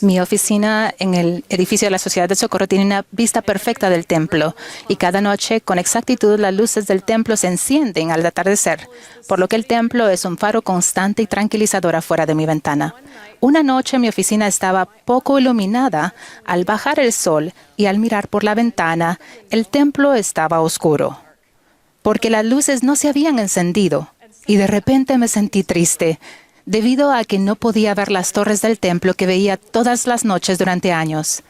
Mi oficina en el edificio de la Sociedad de Socorro tiene una vista perfecta del templo y cada noche, con exactitud, las luces del templo se encienden al atardecer, por lo que el templo es un faro constante y tranquilizador afuera de mi ventana. Una noche mi oficina estaba poco iluminada. Al bajar el sol y al mirar por la ventana, el templo estaba oscuro, porque las luces no se habían encendido, y de repente me sentí triste, debido a que no podía ver las torres del templo que veía todas las noches durante años.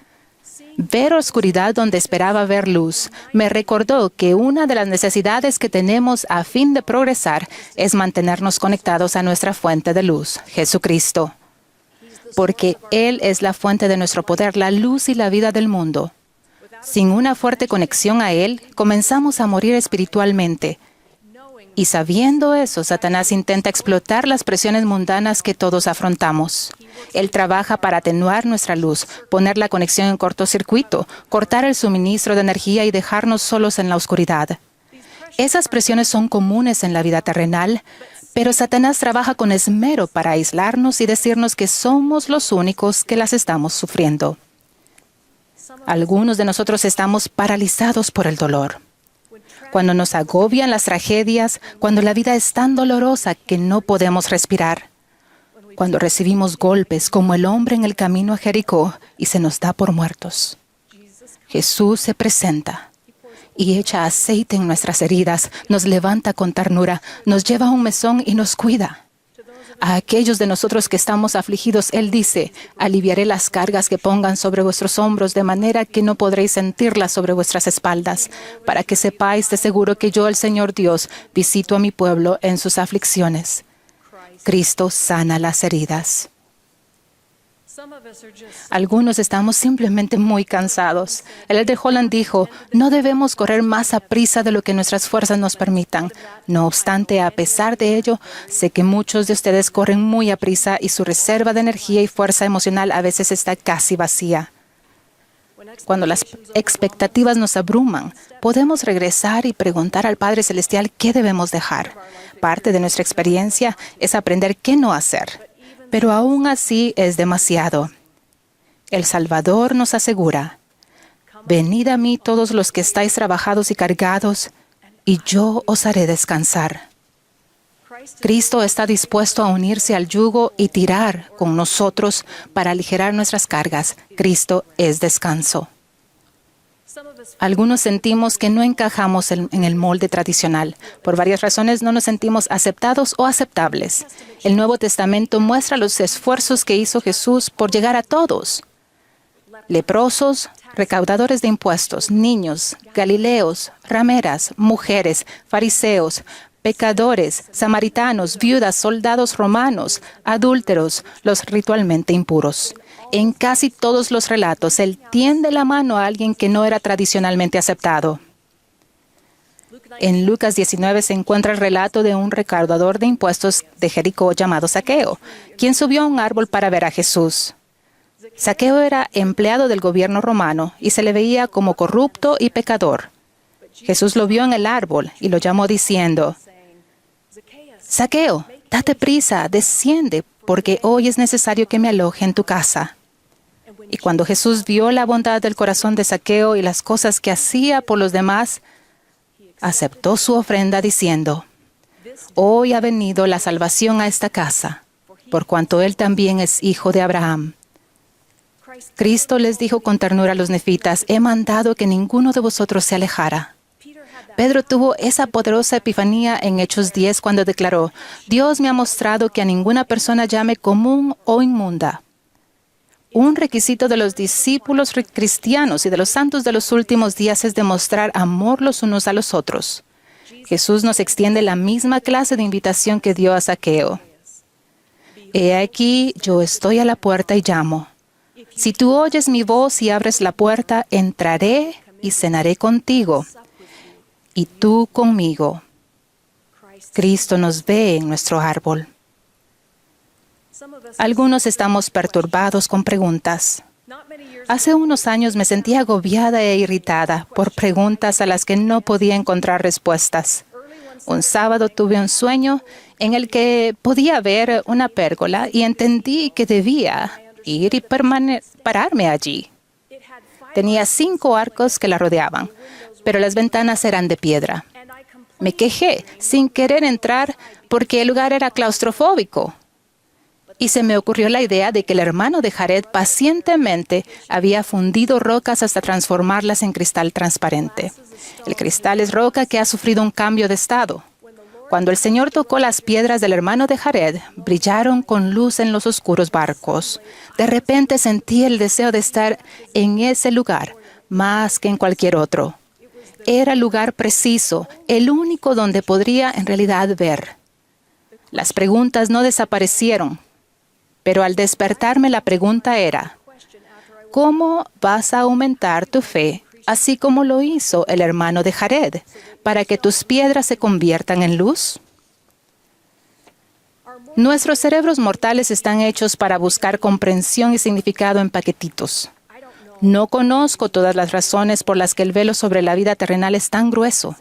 Ver oscuridad donde esperaba ver luz me recordó que una de las necesidades que tenemos a fin de progresar es mantenernos conectados a nuestra fuente de luz, Jesucristo, porque Él es la fuente de nuestro poder, la luz y la vida del mundo. Sin una fuerte conexión a Él, comenzamos a morir espiritualmente. Y sabiendo eso, Satanás intenta explotar las presiones mundanas que todos afrontamos. Él trabaja para atenuar nuestra luz, poner la conexión en cortocircuito, cortar el suministro de energía y dejarnos solos en la oscuridad. Esas presiones son comunes en la vida terrenal, pero Satanás trabaja con esmero para aislarnos y decirnos que somos los únicos que las estamos sufriendo. Algunos de nosotros estamos paralizados por el dolor. Cuando nos agobian las tragedias, cuando la vida es tan dolorosa que no podemos respirar, cuando recibimos golpes como el hombre en el camino a Jericó y se nos da por muertos. Jesús se presenta y echa aceite en nuestras heridas, nos levanta con ternura, nos lleva a un mesón y nos cuida. A aquellos de nosotros que estamos afligidos, Él dice: aliviaré las cargas que pongan sobre vuestros hombros, de manera que no podréis sentirlas sobre vuestras espaldas, para que sepáis de seguro que yo, el Señor Dios, visito a mi pueblo en sus aflicciones. Cristo sana las heridas. Algunos estamos simplemente muy cansados. El elder Holland dijo: no debemos correr más a prisa de lo que nuestras fuerzas nos permitan. No obstante, a pesar de ello, sé que muchos de ustedes corren muy a prisa y su reserva de energía y fuerza emocional a veces está casi vacía. Cuando las expectativas nos abruman, podemos regresar y preguntar al Padre Celestial qué debemos dejar. Parte de nuestra experiencia es aprender qué no hacer. Pero aún así es demasiado. El Salvador nos asegura: venid a mí todos los que estáis trabajados y cargados, y yo os haré descansar. Cristo está dispuesto a unirse al yugo y tirar con nosotros para aligerar nuestras cargas. Cristo es descanso. Algunos sentimos que no encajamos en el molde tradicional. Por varias razones no nos sentimos aceptados o aceptables. El Nuevo Testamento muestra los esfuerzos que hizo Jesús por llegar a todos. Leprosos, recaudadores de impuestos, niños, galileos, rameras, mujeres, fariseos, pecadores, samaritanos, viudas, soldados romanos, adúlteros, los ritualmente impuros. En casi todos los relatos, Él tiende la mano a alguien que no era tradicionalmente aceptado. En Lucas 19 se encuentra el relato de un recaudador de impuestos de Jericó llamado Zaqueo, quien subió a un árbol para ver a Jesús. Zaqueo era empleado del gobierno romano y se le veía como corrupto y pecador. Jesús lo vio en el árbol y lo llamó diciendo: Zaqueo, date prisa, desciende, porque hoy es necesario que me aloje en tu casa. Y cuando Jesús vio la bondad del corazón de Zaqueo y las cosas que hacía por los demás, aceptó su ofrenda diciendo: hoy ha venido la salvación a esta casa, por cuanto él también es hijo de Abraham. Cristo les dijo con ternura a los nefitas: he mandado que ninguno de vosotros se alejara. Pedro tuvo esa poderosa epifanía en Hechos 10 cuando declaró: Dios me ha mostrado que a ninguna persona llame común o inmunda. Un requisito de los discípulos cristianos y de los santos de los últimos días es demostrar amor los unos a los otros. Jesús nos extiende la misma clase de invitación que dio a Zaqueo. He aquí, yo estoy a la puerta y llamo. Si tú oyes mi voz y abres la puerta, entraré y cenaré contigo, y tú conmigo. Cristo nos ve en nuestro árbol. Algunos estamos perturbados con preguntas. Hace unos años me sentía agobiada e irritada por preguntas a las que no podía encontrar respuestas. Un sábado tuve un sueño en el que podía ver una pérgola y entendí que debía ir y pararme allí. Tenía 5 arcos que la rodeaban, pero las ventanas eran de piedra. Me quejé sin querer entrar porque el lugar era claustrofóbico. Y se me ocurrió la idea de que el hermano de Jared pacientemente había fundido rocas hasta transformarlas en cristal transparente. El cristal es roca que ha sufrido un cambio de estado. Cuando el Señor tocó las piedras del hermano de Jared, brillaron con luz en los oscuros barcos. De repente sentí el deseo de estar en ese lugar, más que en cualquier otro. Era el lugar preciso, el único donde podría en realidad ver. Las preguntas no desaparecieron, pero al despertarme la pregunta era, ¿cómo vas a aumentar tu fe, así como lo hizo el hermano de Jared, para que tus piedras se conviertan en luz? Nuestros cerebros mortales están hechos para buscar comprensión y significado en paquetitos. No conozco todas las razones por las que el velo sobre la vida terrenal es tan grueso,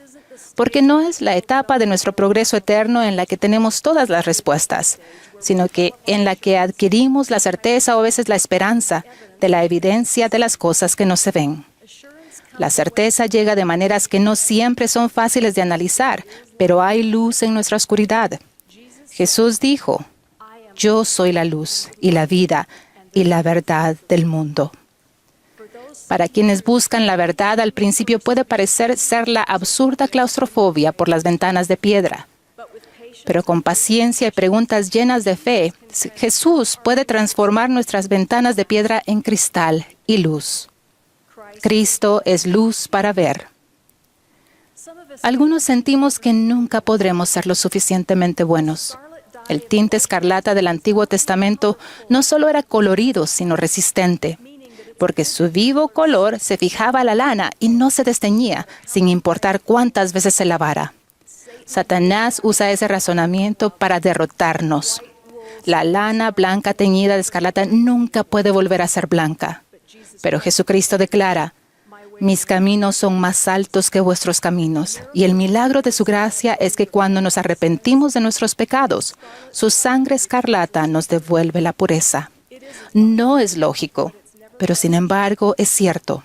porque no es la etapa de nuestro progreso eterno en la que tenemos todas las respuestas, sino que en la que adquirimos la certeza o a veces la esperanza de la evidencia de las cosas que no se ven. La certeza llega de maneras que no siempre son fáciles de analizar, pero hay luz en nuestra oscuridad. Jesús dijo, yo soy la luz y la vida y la verdad del mundo. Para quienes buscan la verdad, al principio puede parecer ser la absurda claustrofobia por las ventanas de piedra. Pero con paciencia y preguntas llenas de fe, Jesús puede transformar nuestras ventanas de piedra en cristal y luz. Cristo es luz para ver. Algunos sentimos que nunca podremos ser lo suficientemente buenos. El tinte escarlata del Antiguo Testamento no solo era colorido, sino resistente, porque su vivo color se fijaba a la lana y no se desteñía, sin importar cuántas veces se lavara. Satanás usa ese razonamiento para derrotarnos. La lana blanca teñida de escarlata nunca puede volver a ser blanca. Pero Jesucristo declara, mis caminos son más altos que vuestros caminos. Y el milagro de su gracia es que cuando nos arrepentimos de nuestros pecados, su sangre escarlata nos devuelve la pureza. No es lógico, pero sin embargo es cierto.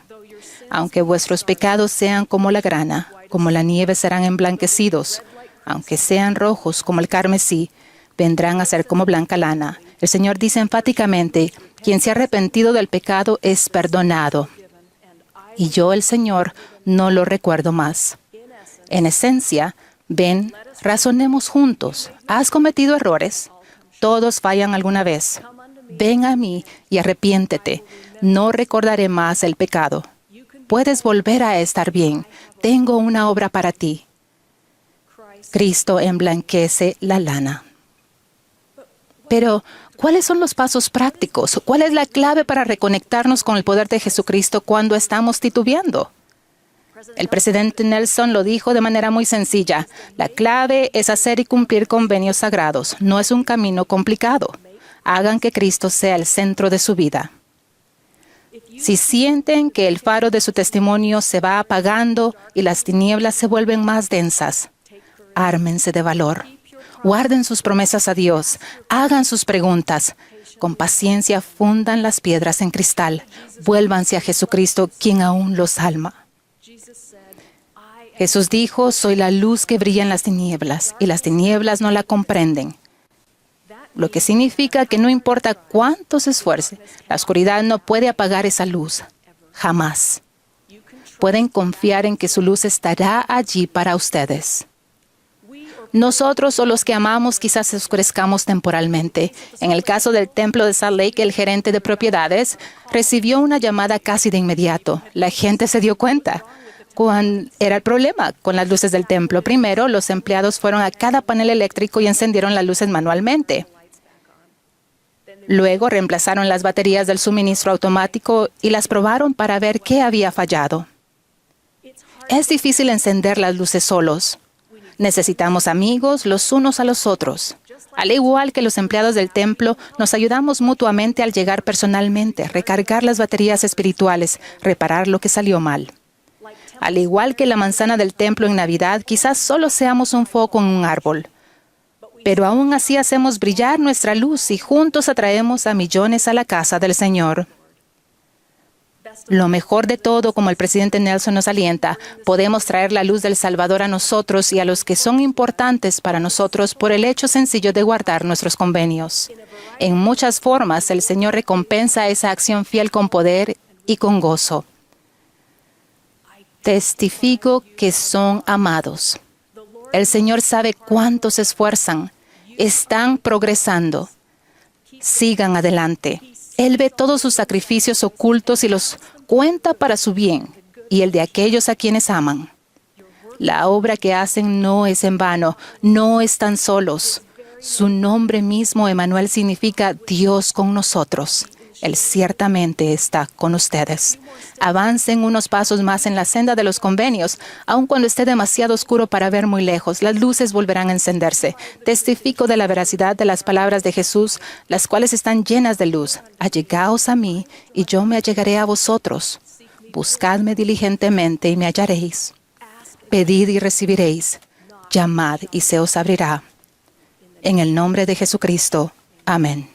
Aunque vuestros pecados sean como la grana, como la nieve serán emblanquecidos. Aunque sean rojos como el carmesí, vendrán a ser como blanca lana. El Señor dice enfáticamente, quien se ha arrepentido del pecado es perdonado. Y yo, el Señor, no lo recuerdo más. En esencia, ven, razonemos juntos. ¿Has cometido errores? Todos fallan alguna vez. Ven a mí y arrepiéntete. No recordaré más el pecado. Puedes volver a estar bien. Tengo una obra para ti. Cristo emblanquece la lana. Pero, ¿cuáles son los pasos prácticos? ¿Cuál es la clave para reconectarnos con el poder de Jesucristo cuando estamos titubeando? El presidente Nelson lo dijo de manera muy sencilla. La clave es hacer y cumplir convenios sagrados. No es un camino complicado. Hagan que Cristo sea el centro de su vida. Si sienten que el faro de su testimonio se va apagando y las tinieblas se vuelven más densas, ármense de valor. Guarden sus promesas a Dios. Hagan sus preguntas. Con paciencia fundan las piedras en cristal. Vuélvanse a Jesucristo, quien aún los salva. Jesús dijo, soy la luz que brilla en las tinieblas, y las tinieblas no la comprenden. Lo que significa que no importa cuánto se esfuerce, la oscuridad no puede apagar esa luz. Jamás. Pueden confiar en que su luz estará allí para ustedes. Nosotros o los que amamos quizás oscurezcamos temporalmente. En el caso del templo de Salt Lake, el gerente de propiedades recibió una llamada casi de inmediato. La gente se dio cuenta. ¿Cuál era el problema con las luces del templo? Primero, los empleados fueron a cada panel eléctrico y encendieron las luces manualmente. Luego reemplazaron las baterías del suministro automático y las probaron para ver qué había fallado. Es difícil encender las luces solos. Necesitamos amigos los unos a los otros. Al igual que los empleados del templo, nos ayudamos mutuamente al llegar personalmente, recargar las baterías espirituales, reparar lo que salió mal. Al igual que la manzana del templo en Navidad, quizás solo seamos un foco en un árbol. Pero aún así hacemos brillar nuestra luz y juntos atraemos a millones a la casa del Señor. Lo mejor de todo, como el presidente Nelson nos alienta, podemos traer la luz del Salvador a nosotros y a los que son importantes para nosotros por el hecho sencillo de guardar nuestros convenios. En muchas formas, el Señor recompensa esa acción fiel con poder y con gozo. Testifico que son amados. El Señor sabe cuánto se esfuerzan. Están progresando. Sigan adelante. Él ve todos sus sacrificios ocultos y los cuenta para su bien y el de aquellos a quienes aman. La obra que hacen no es en vano, no están solos. Su nombre mismo, Emmanuel, significa Dios con nosotros. Él ciertamente está con ustedes. Avancen unos pasos más en la senda de los convenios, aun cuando esté demasiado oscuro para ver muy lejos. Las luces volverán a encenderse. Testifico de la veracidad de las palabras de Jesús, las cuales están llenas de luz. Allegaos a mí, y yo me allegaré a vosotros. Buscadme diligentemente y me hallaréis. Pedid y recibiréis. Llamad y se os abrirá. En el nombre de Jesucristo. Amén.